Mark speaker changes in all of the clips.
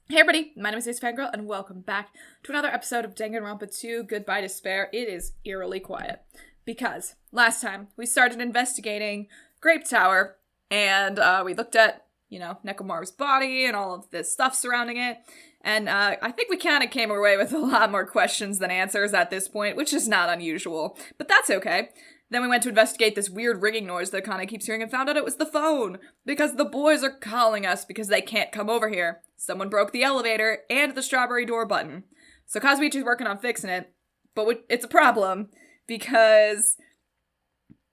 Speaker 1: Hey everybody, my name is AceFangirl, and welcome back to another episode of Danganronpa 2 Goodbye Despair. It is eerily quiet, because last time we started investigating Grape Tower, and we looked at, Nekomaru's body and all of this stuff surrounding it, and I think we kind of came away with a lot more questions than answers at this point, which is not unusual, but that's okay. Then we went to investigate this weird ringing noise that Akane keeps hearing and found out it was the phone, because the boys are calling us because they can't come over here. Someone broke the elevator and the strawberry door button. So Kazuichi's working on fixing it, but it's a problem because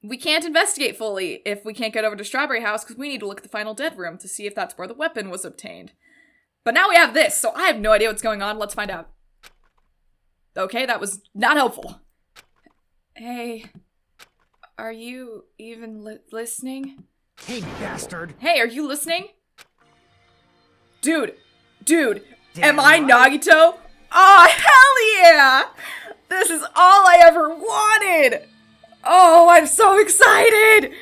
Speaker 1: we can't investigate fully if we can't get over to Strawberry House because we need to look at the final dead room to see if that's where the weapon was obtained. But now we have this, so I have no idea what's going on. Let's find out. Okay, that was not helpful. Hey, are you even listening?
Speaker 2: Hey, bastard!
Speaker 1: Hey, are you listening? Dude,
Speaker 2: Damn
Speaker 1: am I
Speaker 2: right.
Speaker 1: Nagito? Oh, hell yeah! This is all I ever wanted! Oh, I'm so excited!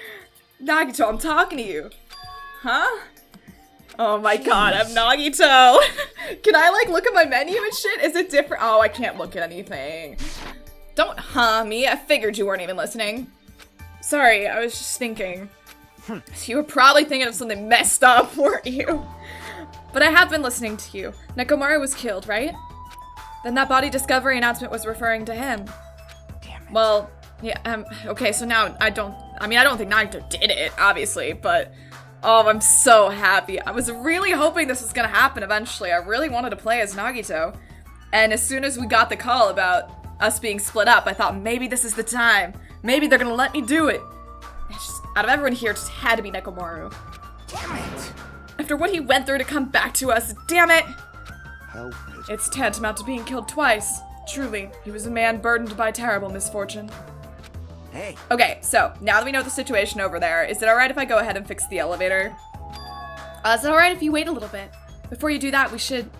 Speaker 1: Nagito, I'm talking to you. Huh? Oh my god, I'm Nagito! Can I, look at my menu and shit? Is it different? Oh, I can't look at anything. Don't me, I figured you weren't even listening. Sorry, I was just thinking. You were probably thinking of something messed up, weren't you? But I have been listening to you. Nekomaru was killed, right? Then that body discovery announcement was referring to him.
Speaker 2: Damn it.
Speaker 1: Well, yeah, okay, so now I don't think Nagito did it, obviously, but oh, I'm so happy. I was really hoping this was gonna happen eventually. I really wanted to play as Nagito. And as soon as we got the call about us being split up, I thought maybe this is the time. Maybe they're gonna let me do it. It's just, out of everyone here, it just had to be Nekomaru.
Speaker 2: Damn it!
Speaker 1: After what he went through to come back to us, damn it!
Speaker 3: How
Speaker 1: It's tantamount to being killed twice. Truly, he was a man burdened by terrible misfortune.
Speaker 2: Hey,
Speaker 1: Okay, so, now that we know the situation over there, is it alright if I go ahead and fix the elevator? Is it alright if you wait a little bit? Before you do that, we should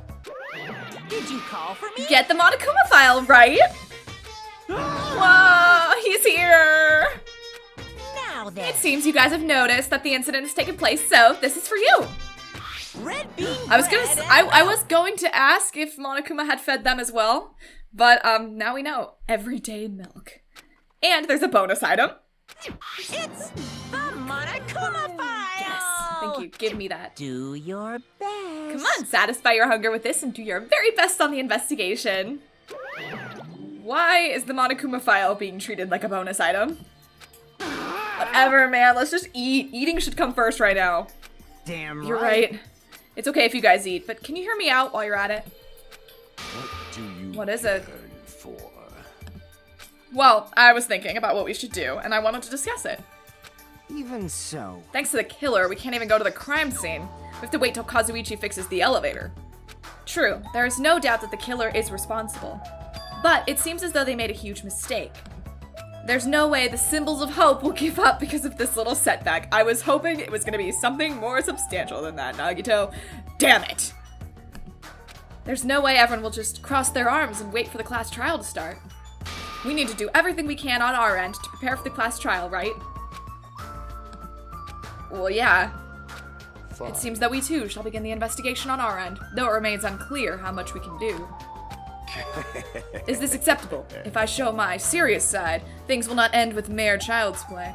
Speaker 4: Did you call for me?
Speaker 1: get the Monokuma file, right? Whoa, he's here!
Speaker 4: Now then.
Speaker 1: It seems you guys have noticed that the incident has taken place, so this is for you.
Speaker 4: Red bean
Speaker 1: I was going to ask if Monokuma had fed them as well, but now we know. Everyday milk. And there's a bonus item.
Speaker 4: It's the Monokuma file.
Speaker 1: Yes, thank you. Give me that.
Speaker 4: Do your best.
Speaker 1: Come on, satisfy your hunger with this and do your very best on the investigation. Why is the Monokuma file being treated like a bonus item? Whatever, man. Let's just eat. Eating should come first right now.
Speaker 2: damn
Speaker 1: You're right. It's okay if you guys eat, but can you hear me out while you're at it?
Speaker 3: what do you
Speaker 1: What is it?
Speaker 3: yearn for?
Speaker 1: Well, I was thinking about what we should do, and I wanted to discuss it.
Speaker 2: Even so,
Speaker 1: Thanks to the killer, we can't even go to the crime scene. We have to wait till Kazuichi fixes the elevator. True, there is no doubt that the killer is responsible. But it seems as though they made a huge mistake. There's no way the symbols of hope will give up because of this little setback. I was hoping it was going to be something more substantial than that, Nagito. Damn it! There's no way everyone will just cross their arms and wait for the class trial to start. We need to do everything we can on our end to prepare for the class trial, right? Well, yeah.
Speaker 3: Fine.
Speaker 1: It seems that we too shall begin the investigation on our end, though it remains unclear how much we can do. Is this acceptable? If I show my serious side, things will not end with mere child's play.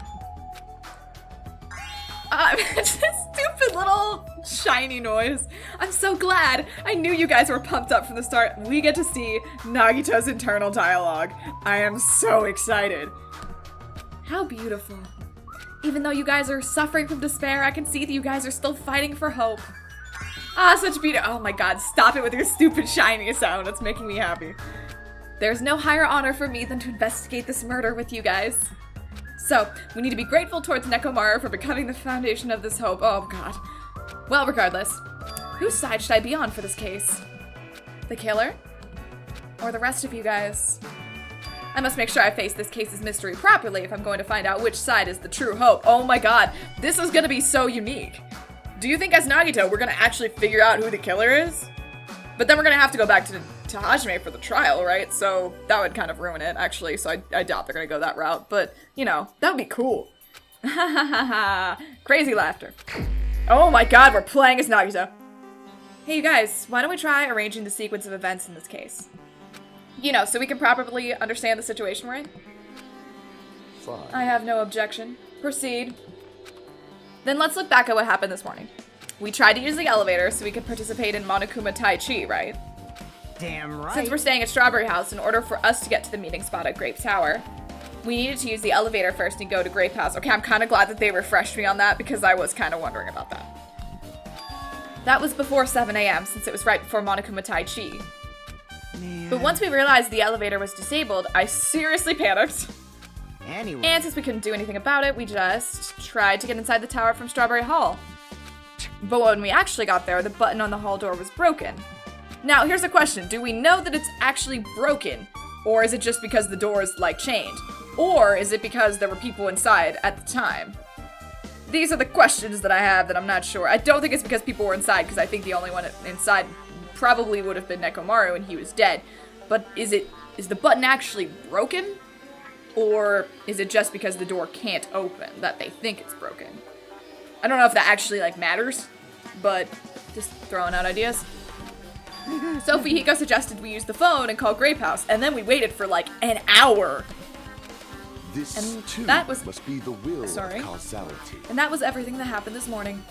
Speaker 1: This stupid little shiny noise. I'm so glad. I knew you guys were pumped up from the start. We get to see Nagito's internal dialogue. I am so excited. How beautiful. Even though you guys are suffering from despair, I can see that you guys are still fighting for hope. Ah, such beauty. Oh my god, stop it with your stupid shiny sound. It's making me happy. There's no higher honor for me than to investigate this murder with you guys. So, we need to be grateful towards Nekomaru for becoming the foundation of this hope. Oh god. Well, regardless, whose side should I be on for this case? The killer? Or the rest of you guys? I must make sure I face this case's mystery properly if I'm going to find out which side is the true hope. Oh my god, this is gonna be so unique. Do you think as Nagito, we're gonna actually figure out who the killer is? But then we're gonna have to go back to Hajime for the trial, right? So that would kind of ruin it, actually, so I doubt they're gonna go that route. But, that would be cool. Ha ha ha ha. Crazy laughter. Oh my god, we're playing as Nagito. Hey you guys, why don't we try arranging the sequence of events in this case? You know, so we can properly understand the situation we're in.
Speaker 3: Fine.
Speaker 1: I have no objection. Proceed. Then let's look back at what happened this morning. We tried to use the elevator so we could participate in Monokuma Tai Chi, right?
Speaker 2: Damn right.
Speaker 1: Since we're staying at Strawberry House, in order for us to get to the meeting spot at Grape Tower, we needed to use the elevator first and go to Grape House. Okay, I'm kind of glad that they refreshed me on that because I was kind of wondering about that. That was before 7 a.m. since it was right before Monokuma Tai Chi.
Speaker 2: Man.
Speaker 1: But once we realized the elevator was disabled, I seriously panicked.
Speaker 2: Anyway.
Speaker 1: And since we couldn't do anything about it, we just tried to get inside the tower from Strawberry Hall. But when we actually got there, the button on the hall door was broken. Now, here's a question. Do we know that it's actually broken? Or is it just because the door is, like, chained? Or is it because there were people inside at the time? These are the questions that I have that I'm not sure. I don't think it's because people were inside, because I think the only one inside probably would have been Nekomaru and he was dead. But is the button actually broken? Or is it just because the door can't open that they think it's broken? I don't know if that actually, like, matters, but just throwing out ideas. So Fihiko suggested we use the phone and call Grape House, and then we waited for, like, an hour.
Speaker 3: This
Speaker 1: And
Speaker 3: too
Speaker 1: that was-
Speaker 3: must be the will
Speaker 1: Sorry.
Speaker 3: of causality.
Speaker 1: And that was everything that happened this morning.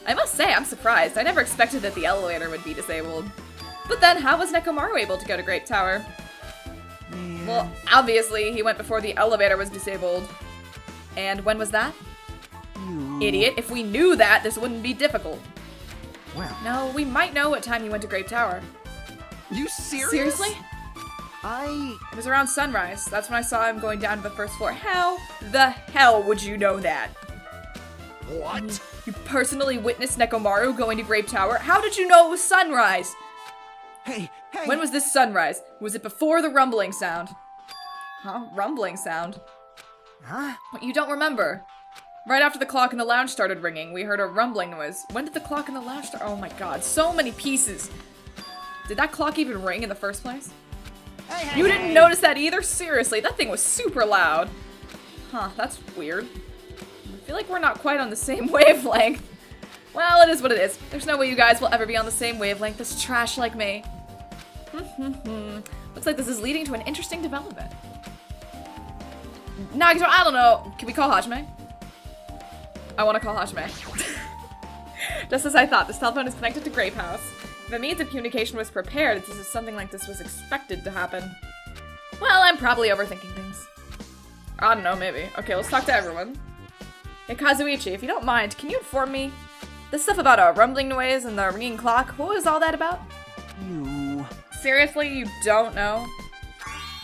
Speaker 1: I must say, I'm surprised. I never expected that the elevator would be disabled. But then, how was Nekomaru able to go to Grape Tower?
Speaker 2: Man.
Speaker 1: Well, obviously, he went before the elevator was disabled. And when was that?
Speaker 2: You.
Speaker 1: Idiot, if we knew that, this wouldn't be difficult.
Speaker 2: Well.
Speaker 1: No, we might know what time he went to Grape Tower.
Speaker 2: You serious?
Speaker 1: Seriously?
Speaker 2: I.
Speaker 1: It was around sunrise. That's when I saw him going down to the first floor. How the hell would you know that?
Speaker 3: What?
Speaker 1: You personally witnessed Nekomaru going to Grape Tower? How did you know it was sunrise?
Speaker 2: Hey. Hey.
Speaker 1: When was this sunrise? Was it before the rumbling sound? Huh? Rumbling sound?
Speaker 2: Huh?
Speaker 1: What, you don't remember? Right after the clock in the lounge started ringing, we heard a rumbling noise. When did the clock in the lounge start? Oh my god, so many pieces. Did that clock even ring in the first place?
Speaker 2: Hey.
Speaker 1: You didn't notice that either? Seriously, that thing was super loud. Huh, that's weird. I feel like we're not quite on the same wavelength. Well, it is what it is. There's no way you guys will ever be on the same wavelength as trash like me. Looks like this is leading to an interesting development. Nagito, I don't know. Can we call Hajime? I want to call Hajime. Just as I thought, this telephone is connected to Grape House. If a means of communication was prepared, it's as if something like this was expected to happen. Well, I'm probably overthinking things. I don't know, maybe. Okay, let's talk to everyone. Hey, Kazuichi, if you don't mind, can you inform me? This stuff about a rumbling noise and the ringing clock, what was all that about?
Speaker 2: You.
Speaker 1: Seriously, you don't know?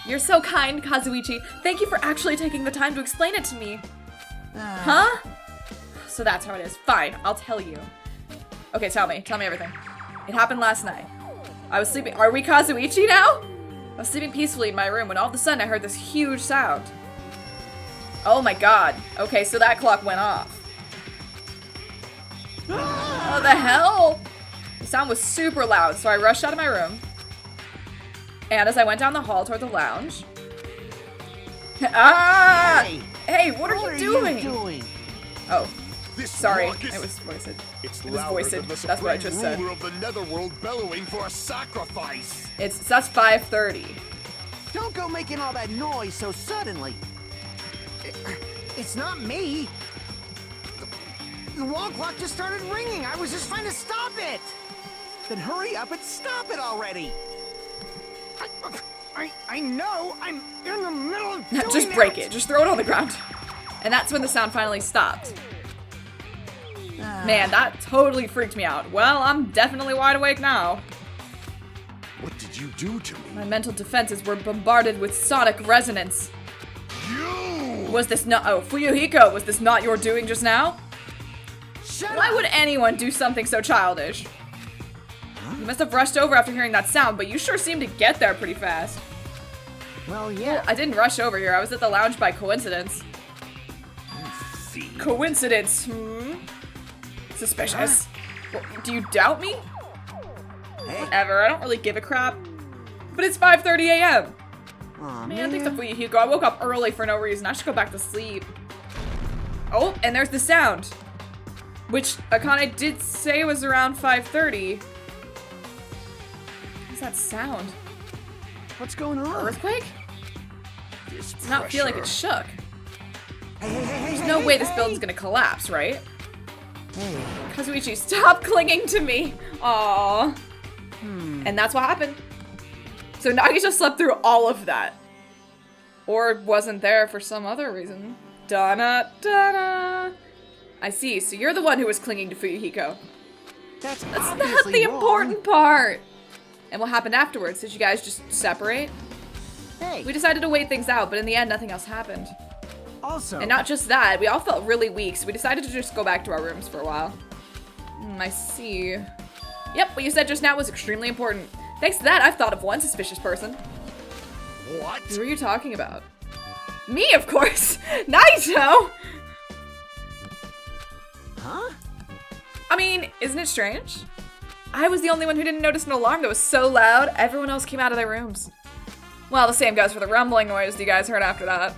Speaker 1: You're so kind, Kazuichi. Thank you for actually taking the time to explain it to me. Huh? So that's how it is. Fine, I'll tell you. Okay, tell me everything. It happened last night. I was sleeping. Are we Kazuichi now? I was sleeping peacefully in my room when all of a sudden I heard this huge sound. Oh my god. Okay, so that clock went off. What the hell? The sound was super loud, so I rushed out of my room. And as I went down the hall toward the lounge... Ah! Hey, what are you doing? Oh,
Speaker 3: This
Speaker 1: sorry.
Speaker 3: raucous-
Speaker 1: It was voiced.
Speaker 3: It's
Speaker 1: It was
Speaker 3: louder
Speaker 1: voiced.
Speaker 3: than the
Speaker 1: That's what I
Speaker 3: supreme
Speaker 1: just said.
Speaker 3: ruler of the netherworld bellowing for a sacrifice.
Speaker 1: That's 5:30.
Speaker 2: Don't go making all that noise so suddenly. It's not me. The wall clock just started ringing. I was just trying to stop it. Then hurry up and stop it already. I know. I'm in the middle of doing
Speaker 1: Just break it. Just throw it on the ground. And that's when the sound finally stopped. Man, that totally freaked me out. Well, I'm definitely wide awake now.
Speaker 3: What did you do to me?
Speaker 1: My mental defenses were bombarded with sonic resonance.
Speaker 3: You!
Speaker 1: Was this not- Oh, Fuyuhiko, was this not your doing just now?
Speaker 2: Shut
Speaker 1: Why
Speaker 2: up.
Speaker 1: would anyone do something so childish? You must have rushed over after hearing that sound, but you sure seemed to get there pretty fast.
Speaker 2: Well, yeah.
Speaker 1: I didn't rush over here. I was at the lounge by coincidence.
Speaker 3: See.
Speaker 1: Coincidence, Suspicious. Well, do you doubt me?
Speaker 2: Hey.
Speaker 1: Whatever, I don't really give a crap. But it's 5:30 a.m.
Speaker 2: Aw,
Speaker 1: Man, thanks to Fuyuhiko. I woke up early for no reason. I should go back to sleep. Oh, and there's the sound. Which Akane did say was around 5:30. that sound?
Speaker 2: What's going on?
Speaker 1: Earthquake?
Speaker 3: This
Speaker 1: Does not feel like it
Speaker 3: pressure.
Speaker 1: shook.
Speaker 2: There's
Speaker 1: No way this building's gonna collapse, right?
Speaker 2: Hey.
Speaker 1: Kazuichi, stop clinging to me! Aww. And that's what happened. So Nagisa slept through all of that. Or wasn't there for some other reason. Dana, Dana. I see, so you're the one who was clinging to Fuyuhiko.
Speaker 2: That's
Speaker 1: That's not
Speaker 2: obviously
Speaker 1: the
Speaker 2: wrong.
Speaker 1: important part. And what happened afterwards? Did you guys just separate?
Speaker 2: Hey,
Speaker 1: We decided to wait things out, but in the end, nothing else happened.
Speaker 2: also,
Speaker 1: And not just that, we all felt really weak, so we decided to just go back to our rooms for a while. I see. Yep, what you said just now was extremely important. Thanks to that, I've thought of one suspicious person.
Speaker 3: What?
Speaker 1: Who are you talking about? Me, of course! Naito!
Speaker 2: huh?
Speaker 1: I mean, isn't it strange? I was the only one who didn't notice an alarm that was so loud, everyone else came out of their rooms. Well, the same goes for the rumbling noise you guys heard after that.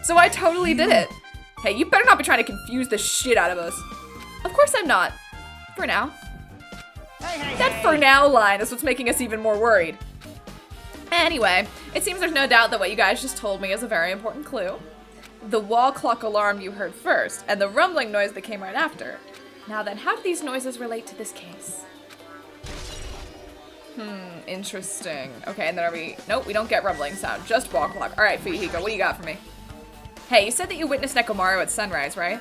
Speaker 1: So I totally did it. Hey, you better not be trying to confuse the shit out of us. Of course I'm not. For now. That for now line is what's making us even more worried. Anyway, it seems there's no doubt that what you guys just told me is a very important clue. The wall clock alarm you heard first, and the rumbling noise that came right after. Now then, how do these noises relate to this case? Interesting. Okay, and then are we... Nope, we don't get rumbling sound, just wall clock. Alright, Fuyuhiko, what do you got for me? Hey, you said that you witnessed Nekomaru at sunrise, right?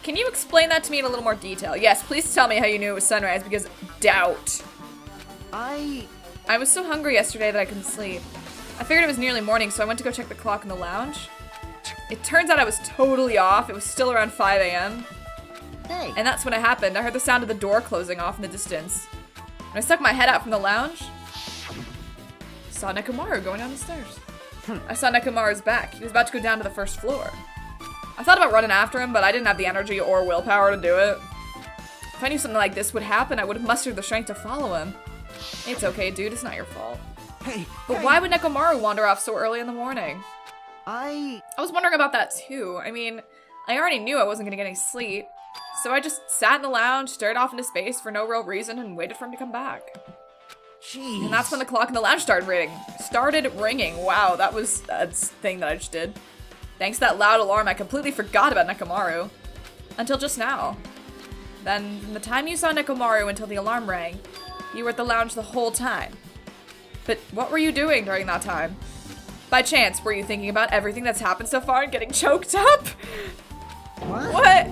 Speaker 1: Can you explain that to me in a little more detail? Yes, please tell me how you knew it was sunrise, because doubt. I was so hungry yesterday that I couldn't sleep. I figured it was nearly morning, so I went to go check the clock in the lounge. It turns out I was totally off. It was still around 5 a.m.
Speaker 2: Hey.
Speaker 1: And that's when it happened. I heard the sound of the door closing off in the distance. When I stuck my head out from the lounge, I saw Nekomaru going down the stairs. I saw Nekomaru's back. He was about to go down to the first floor. I thought about running after him, but I didn't have the energy or willpower to do it. If I knew something like this would happen, I would have mustered the strength to follow him. It's okay, dude. It's not your fault.
Speaker 2: Hey.
Speaker 1: But why would Nekomaru wander off so early in the morning?
Speaker 2: I
Speaker 1: was wondering about that too. I mean, I already knew I wasn't gonna get any sleep. So I just sat in the lounge, stared off into space for no real reason, and waited for him to come back.
Speaker 2: Jeez.
Speaker 1: And that's when the clock in the lounge started ringing. Wow, that was a thing that I just did. Thanks to that loud alarm, I completely forgot about Nekomaru. Until just now. Then, from the time you saw Nekomaru until the alarm rang, you were at the lounge the whole time. But what were you doing during that time? By chance, were you thinking about everything that's happened so far and getting choked up? What?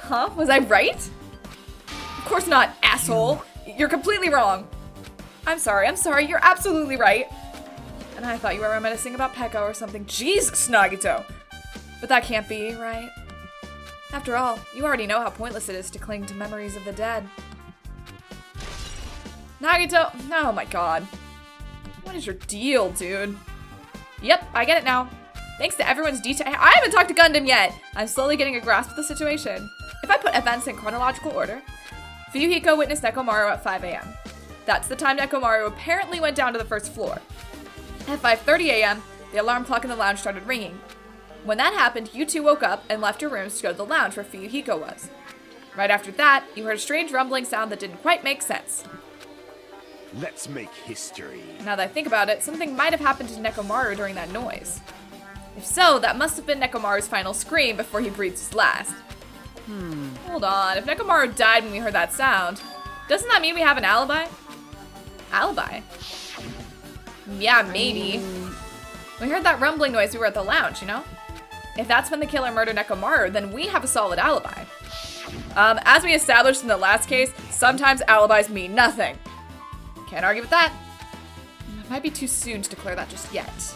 Speaker 1: Huh? Was I right? Of course not, asshole. You're completely wrong. I'm sorry, you're absolutely right. And I thought you were reminiscing about Pekka or something. Jesus, Nagito! But that can't be, right? After all, you already know how pointless it is to cling to memories of the dead. Nagito! Oh my god. What is your deal, dude? Yep, I get it now. Thanks to everyone's detail- I haven't talked to Gundam yet! I'm slowly getting a grasp of the situation. If I put events in chronological order, Fuyuhiko witnessed Nekomaru at 5 a.m. That's the time Nekomaru apparently went down to the first floor. At 5:30 a.m., the alarm clock in the lounge started ringing. When that happened, you two woke up and left your rooms to go to the lounge where Fuyuhiko was. Right after that, you heard a strange rumbling sound that didn't quite make sense.
Speaker 3: Let's make history.
Speaker 1: Now that I think about it, something might have happened to Nekomaru during that noise. If so, that must have been Nekomaru's final scream before he breathed his last. Hold on, if Nekomaru died when we heard that sound, doesn't that mean we have an alibi? Alibi? Yeah, maybe. We heard that rumbling noise we were at the lounge, you know? If that's when the killer murdered Nekomaru, then we have a solid alibi. As we established in the last case, sometimes alibis mean nothing. Can't argue with that. It might be too soon to declare that just yet.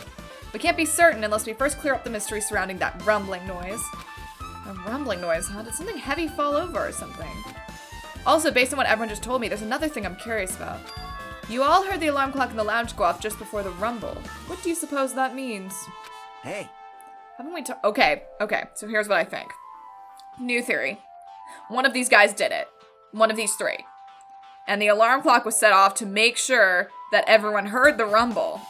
Speaker 1: We can't be certain unless we first clear up the mystery surrounding that rumbling noise. A rumbling noise, huh? Did something heavy fall over or something? Also, based on what everyone just told me, there's another thing I'm curious about. You all heard the alarm clock in the lounge go off just before the rumble. What do you suppose that means?
Speaker 2: Hey.
Speaker 1: Haven't we Okay, so here's what I think. New theory. One of these guys did it. One of these three. And the alarm clock was set off to make sure that everyone heard the rumble.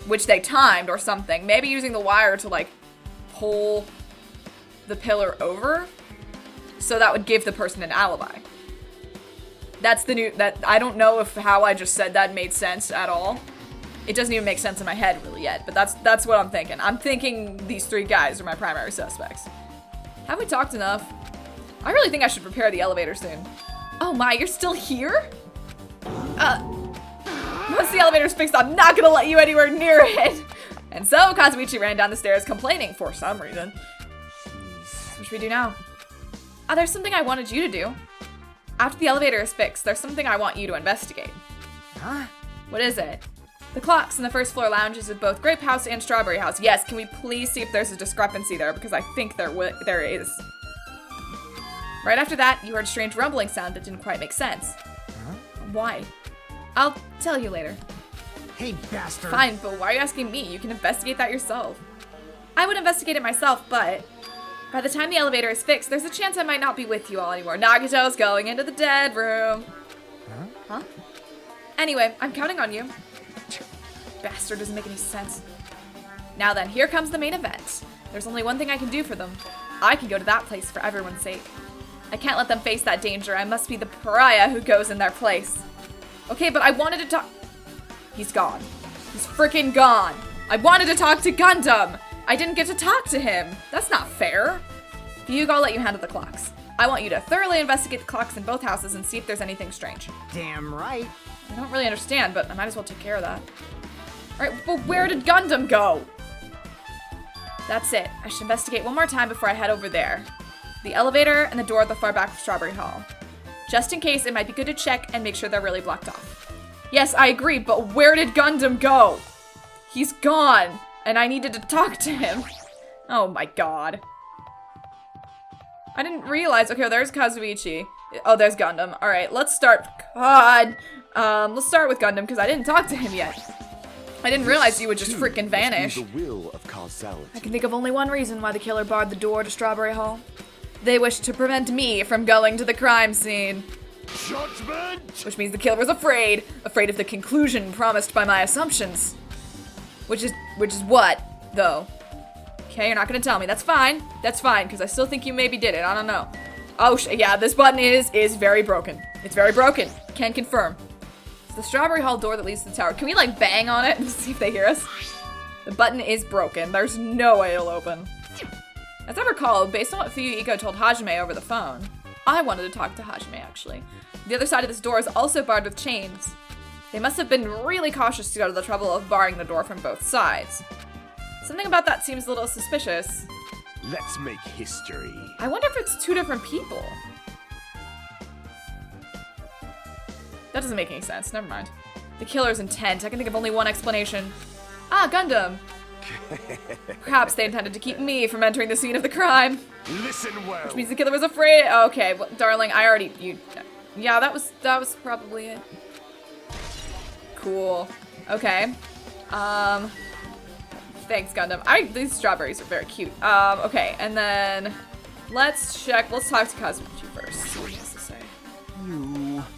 Speaker 1: Which they timed or something. Maybe using the wire to, like, pull the pillar over. So that would give the person an alibi. That's the new, I don't know if how I just said that made sense at all. It doesn't even make sense in my head really yet, but that's what I'm thinking. I'm thinking these 3 guys are my primary suspects. Have we talked enough? I really think I should prepare the elevator soon. Oh my, you're still here? Once the elevator's fixed, I'm not gonna let you anywhere near it. And so Kazuichi ran down the stairs complaining for some reason. What should we do now? There's something I wanted you to do. After the elevator is fixed, there's something I want you to investigate.
Speaker 2: Huh?
Speaker 1: What is it? The clocks in the first floor lounges of both Grape House and Strawberry House. Yes, can we please see if there's a discrepancy there, because I think there is. Right after that, you heard a strange rumbling sound that didn't quite make sense.
Speaker 2: Huh?
Speaker 1: Why? I'll tell you later.
Speaker 2: Hey, bastard.
Speaker 1: Fine, but why are you asking me? You can investigate that yourself. I would investigate it myself, but by the time the elevator is fixed, there's a chance I might not be with you all anymore. Nagito's going into the dead room. Huh? Anyway, I'm counting on you. Bastard, doesn't make any sense. Now then, here comes the main event. There's only one thing I can do for them. I can go to that place for everyone's sake. I can't let them face that danger. I must be the pariah who goes in their place. Okay, but I wanted to talk. He's gone. He's freaking gone. I wanted to talk to Gundam. I didn't get to talk to him. That's not fair. Fugue, I'll let you handle the clocks. I want you to thoroughly investigate the clocks in both houses and see if there's anything strange.
Speaker 2: Damn right.
Speaker 1: I don't really understand, but I might as well take care of that. Alright, but where did Gundam go? That's it. I should investigate one more time before I head over there. The elevator and the door at the far back of Strawberry Hall. Just in case, it might be good to check and make sure they're really blocked off. Yes, I agree, but where did Gundam go? He's gone, and I needed to talk to him. Oh my god. I didn't realize. Okay, well, there's Kazuichi. Oh, there's Gundam. Alright, let's start. God. Let's start with Gundam, because I didn't talk to him yet. I didn't realize you would just freaking vanish.
Speaker 3: The will of causality.
Speaker 1: I can think of only one reason why the killer barred the door to Strawberry Hall. They wished to prevent me from going to the crime scene.
Speaker 3: Judgment!
Speaker 1: Which means the killer was afraid of the conclusion promised by my assumptions. Which is what, though? Okay, you're not gonna tell me. That's fine, because I still think you maybe did it. I don't know. Oh, yeah, this button is very broken. It's very broken. Can confirm. It's the Strawberry Hall door that leads to the tower. Can we, like, bang on it and see if they hear us? The button is broken. There's no way it'll open. As I recall, based on what Fuyuhiko told Hajime over the phone, I wanted to talk to Hajime, actually. The other side of this door is also barred with chains. They must have been really cautious to go to the trouble of barring the door from both sides. Something about that seems a little suspicious.
Speaker 3: Let's make history.
Speaker 1: I wonder if it's 2 different people. That doesn't make any sense. Never mind. The killer's intent. I can think of only one explanation. Ah, Gundam. Perhaps they intended to keep me from entering the scene of the crime.
Speaker 3: Listen well.
Speaker 1: Which means the killer was afraid. Okay, well, darling, I already. Yeah, that was probably it. Cool. Okay. Thanks, Gundam. These strawberries are very cute. Okay, and then let's talk to Kazuichi first. See what he has to say.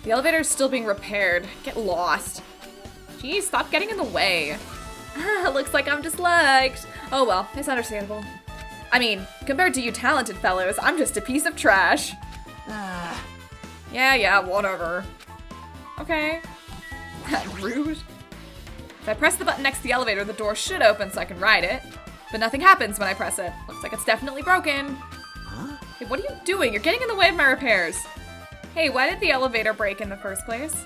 Speaker 1: The elevator is still being repaired. Get lost. Geez, stop getting in the way. Looks like I'm disliked. Oh well, it's understandable. I mean, compared to you talented fellows, I'm just a piece of trash. Yeah, whatever. Okay. Rude. If I press the button next to the elevator, the door should open so I can ride it. But nothing happens when I press it. Looks like it's definitely broken.
Speaker 2: Huh?
Speaker 1: Hey, what are you doing? You're getting in the way of my repairs. Hey, why did the elevator break in the first place?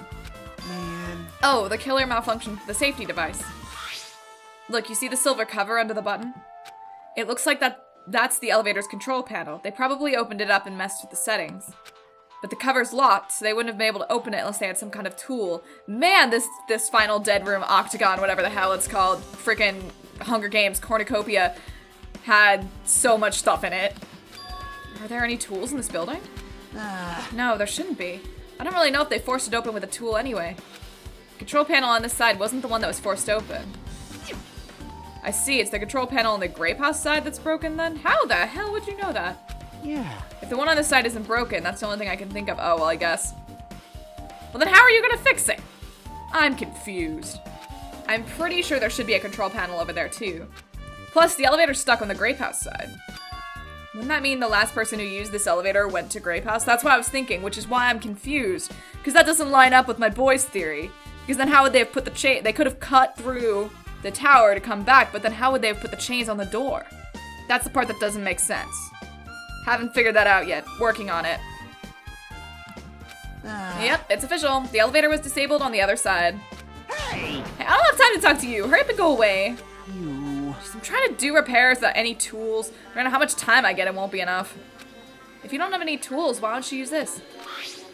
Speaker 2: Man.
Speaker 1: Oh, the killer malfunctioned with the safety device. Look, you see the silver cover under the button? It looks like that's the elevator's control panel. They probably opened it up and messed with the settings. But the cover's locked, so they wouldn't have been able to open it unless they had some kind of tool. Man, this final dead room octagon, whatever the hell it's called, frickin' Hunger Games cornucopia, had so much stuff in it. Are there any tools in this building? No, there shouldn't be. I don't really know if they forced it open with a tool anyway. The control panel on this side wasn't the one that was forced open. I see, it's the control panel on the Grape House side that's broken then? How the hell would you know that?
Speaker 2: Yeah.
Speaker 1: If the one on this side isn't broken, that's the only thing I can think of. Oh, well, I guess. Well, then how are you gonna fix it? I'm confused. I'm pretty sure there should be a control panel over there, too. Plus, the elevator's stuck on the Grape House side. Wouldn't that mean the last person who used this elevator went to Grape House? That's what I was thinking, which is why I'm confused. Because that doesn't line up with my boys' theory. Because then how would they have put the chain? They could have cut through the tower to come back, but then how would they have put the chains on the door? That's the part that doesn't make sense. Haven't figured that out yet. Working on it. Yep, it's official. The elevator was disabled on the other side.
Speaker 2: Hey!
Speaker 1: Hey, I don't have time to talk to you. Hurry up and go away.
Speaker 2: You.
Speaker 1: I'm trying to do repairs without any tools. No matter how much time I get, it won't be enough. If you don't have any tools, why don't you use this?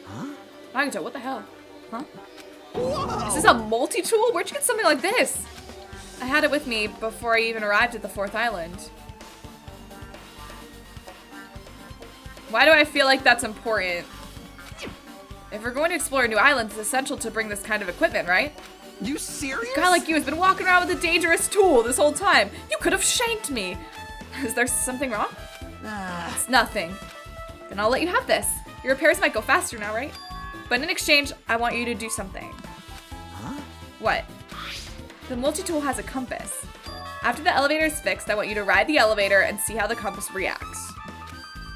Speaker 2: Huh?
Speaker 1: Nagito, what the hell? Huh?
Speaker 2: Whoa!
Speaker 1: Is this a multi-tool? Where'd you get something like this? I had it with me before I even arrived at the 4th island. Why do I feel like that's important? If we're going to explore a new island, it's essential to bring this kind of equipment, right?
Speaker 2: You serious?
Speaker 1: A guy like you has been walking around with a dangerous tool this whole time. You could have shanked me. Is there something wrong? It's nothing. Then I'll let you have this. Your repairs might go faster now, right? But in exchange, I want you to do something.
Speaker 2: Huh?
Speaker 1: What? The multi-tool has a compass. After the elevator is fixed, I want you to ride the elevator and see how the compass reacts.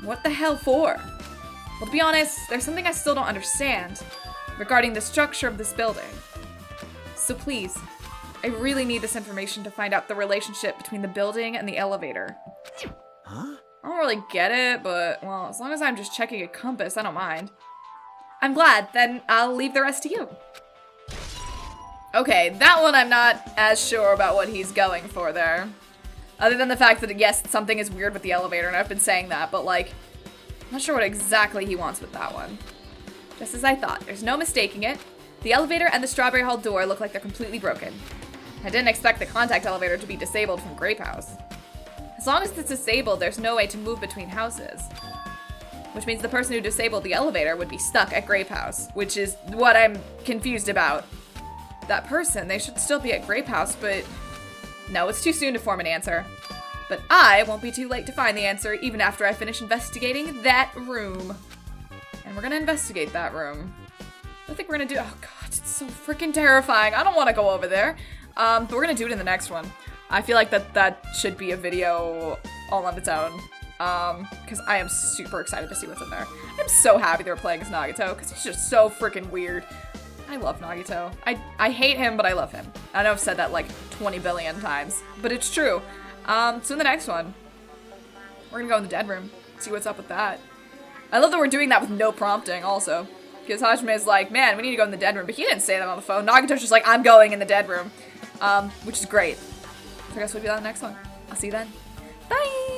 Speaker 1: What the hell for? Well, to be honest, there's something I still don't understand regarding the structure of this building. So please, I really need this information to find out the relationship between the building and the elevator.
Speaker 2: Huh?
Speaker 1: I don't really get it, but, well, as long as I'm just checking a compass, I don't mind. I'm glad, then I'll leave the rest to you. Okay, that one I'm not as sure about what he's going for there. Other than the fact that, yes, something is weird with the elevator, and I've been saying that, but, like, I'm not sure what exactly he wants with that one. Just as I thought, there's no mistaking it. The elevator and the Strawberry Hall door look like they're completely broken. I didn't expect the contact elevator to be disabled from Grape House. As long as it's disabled, there's no way to move between houses. Which means the person who disabled the elevator would be stuck at Grape House, which is what I'm confused about. That person, they should still be at Grape House, but no, it's too soon to form an answer. But I won't be too late to find the answer, even after I finish investigating that room. And we're gonna investigate that room. I think we're gonna do- oh god, it's so freaking terrifying. I don't want to go over there. But we're gonna do it in the next one. I feel like that should be a video all on its own. Because I am super excited to see what's in there. I'm so happy they're playing as Nagito, because he's just so freaking weird. I love Nagito. I hate him, but I love him. I know I've said that like 20 billion times, but it's true. So in the next one, we're gonna go in the dead room, see what's up with that. I love that we're doing that with no prompting also. Because Hajime is like, man, we need to go in the dead room, but he didn't say that on the phone. Nagito's just like, I'm going in the dead room. Which is great. So I guess we'll do that in the next one. I'll see you then. Bye!